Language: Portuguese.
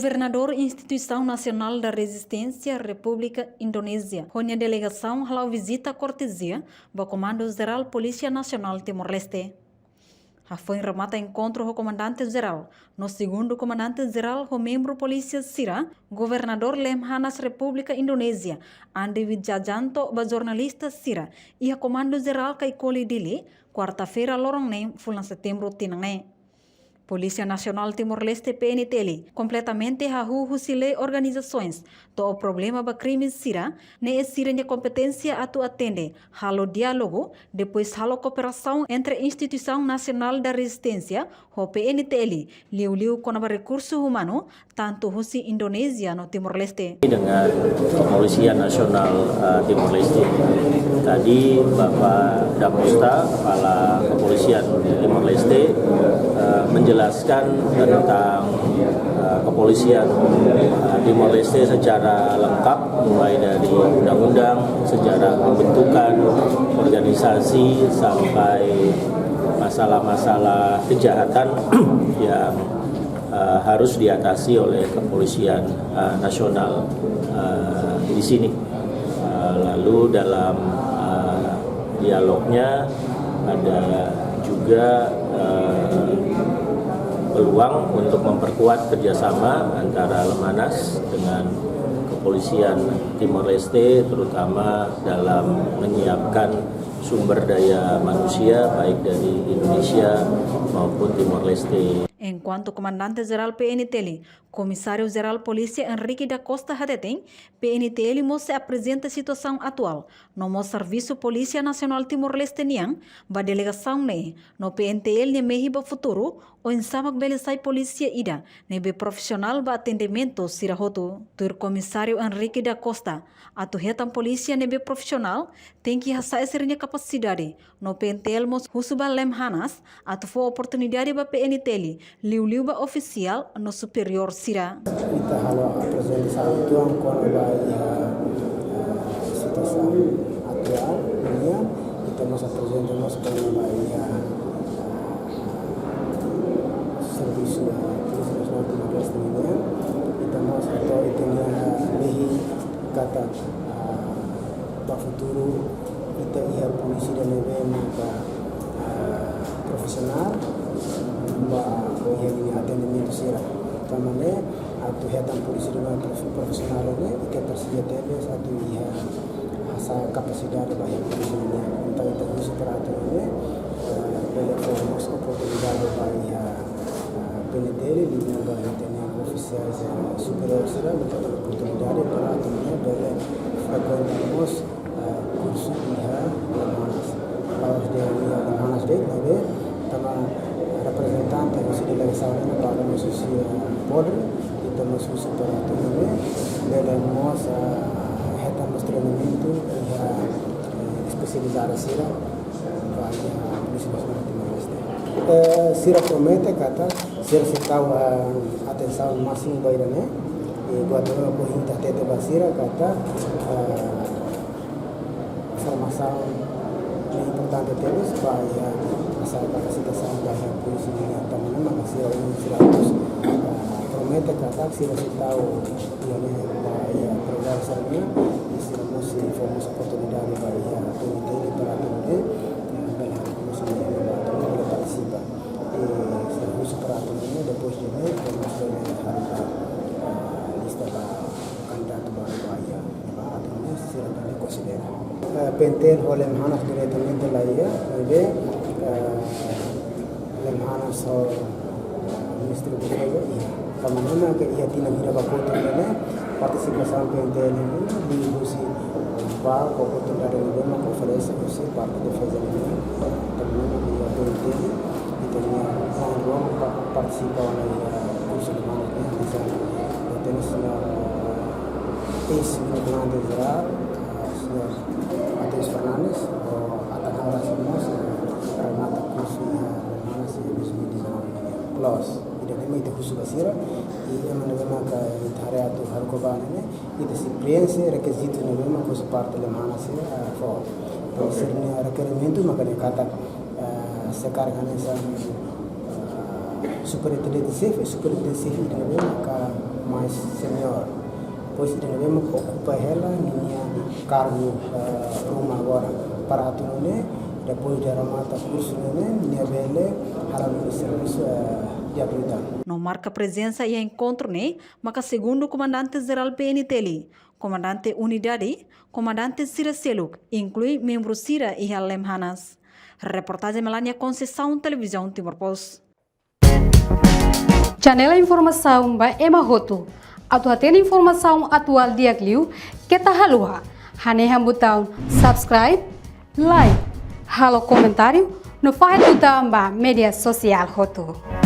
Governador Instituição Nacional da Resistência República Indonésia, onde a delegação halau visita cortesia do Comando Geral Polícia Nacional Timor-Leste. Foi remata encontro com o comandante-geral. No segundo comandante-geral, o membro Polícia Sira, governador Lemhanas República Indonésia, Andi Widjajanto, ba jornalista Sira, e o comando-geral Kaikoli Dili, quarta-feira, lorong nem, fulan setembro, tinange. Polícia Nacional Timor-Leste PNTL completamente husile organizações do problema ba crimes Sira, ne Sira de competência atu atende halo diálogo, depois halo cooperação entre Instituição Nacional da Resistência, o PNTL, liu com o recurso humano, tanto husi Indonésia no Timor-Leste. Dengan Kepolisian Nasional Timor-Leste, tadi Bapak Damusta, Kepala Kepolisian Timor-Leste, menjelaskan tentang kepolisian Timor-Leste secara lengkap, mulai dari undang-undang, sejarah pembentukan organisasi sampai masalah-masalah kejahatan yang harus diatasi oleh kepolisian nasional di sini. Lalu dalam dialognya ada juga peluang untuk memperkuat kerjasama antara Lemhanas dengan kepolisian Timor-Leste, terutama dalam menyiapkan sumber daya manusia baik dari Indonesia maupun Timor-Leste. Enquanto comandante-geral PNTL, comissário-geral Polícia Henrique da Costa Hadetem, PNTL se apresenta a situação atual no Serviço Polícia Nacional Timor-Leste Niang, ba delegação ne, no PNTL ne mehiba futuro, o ensamak belisai polícia ida, nebe profissional ba atendimento sirahoto. Tur comissário Henrique da Costa, atu retam polícia nebe profissional, tem que rasai serinya capacidade, no PNTL mos husuba Lemhanas, atu fo oportunidade ba PNTL, liu ba oficial no superior Sira. Kita halo apresentação tuang com a situação atual, dunia, kita nos apresentamos com serviço Polícia Nacional Timor-Leste dunia, kita nos atau itunya lehi kata para futuro kita ia polisi dan lebe maka profesional ba ia atendimento Sira. Tamane atu hetan polisi dengan profesional ini ike tersedia TBS atu ia asa kapasidade bahaya polisi ini untuk itu superatur ini bela formos oportunidade bahaya PNTL di negara yang oficial superior Sira untuk oportunidade para atunya bela frequentamos kursu ia Lemhanas kalau dia Lemhanas dek nabe tama representante da delegação para a sociedade podre e também para a autonomia dela nós retamos treinamento especializado Sira para a Polícia Nacional Timor-Leste. Sira promete kata Sira sekau atenção máximo baira né e buat orang bohinta tete basira kata formação importante deles para asa kapasitas bahaya polisi yang teman maka Sira ini siratus promete kata Sira tahu yang bahaya progresnya Sira masih fokus oportunidade bahaya PNTL para atender dalam komisi yang participa Sira khusus para atender depois de ver teremos harga lista kandidat baru bahaya atau Sira kami considera PNTL oleh Lemhanas diretamente lah ya Lemhanas o Ministro de Defesa Kamanana que ia tina mira bakoto ne participação PNTL di usi ba oportunidade de uma conferência usi parte de defesa também ia PNTL itu ruang participa oleh kursi Lemhanas bisa tenis na comandante geral Atis Fernandes o Atanara Simas Renata Kursi Lemhanas plus tidak ada itu khusus Sira e memang hari atau hari korban ini itu experiência requisito memang khusus parte Lemhanas for Sira requerimento makanya kata sekarang ini superintendente sif itu memang mais senior. Pois ele mesmo ocupa ela minha cargo rumah agora para aturar depois de mata curso minha bele harap serviço de habilidade. Não marca presença e encontro, né? Mas segundo o comandante-geral PNTL, comandante Unidade, comandante Sira Seluk, inclui membro Sira e Halem Hanas. Reportagem Melania Conceição, Televisão Timor-Post. Janela informação ba Emma Hotu. Atu hatena informação atual dia kliu kita halua. Hane hambutão subscribe, like, halo comentário no faixa do media social Hotu.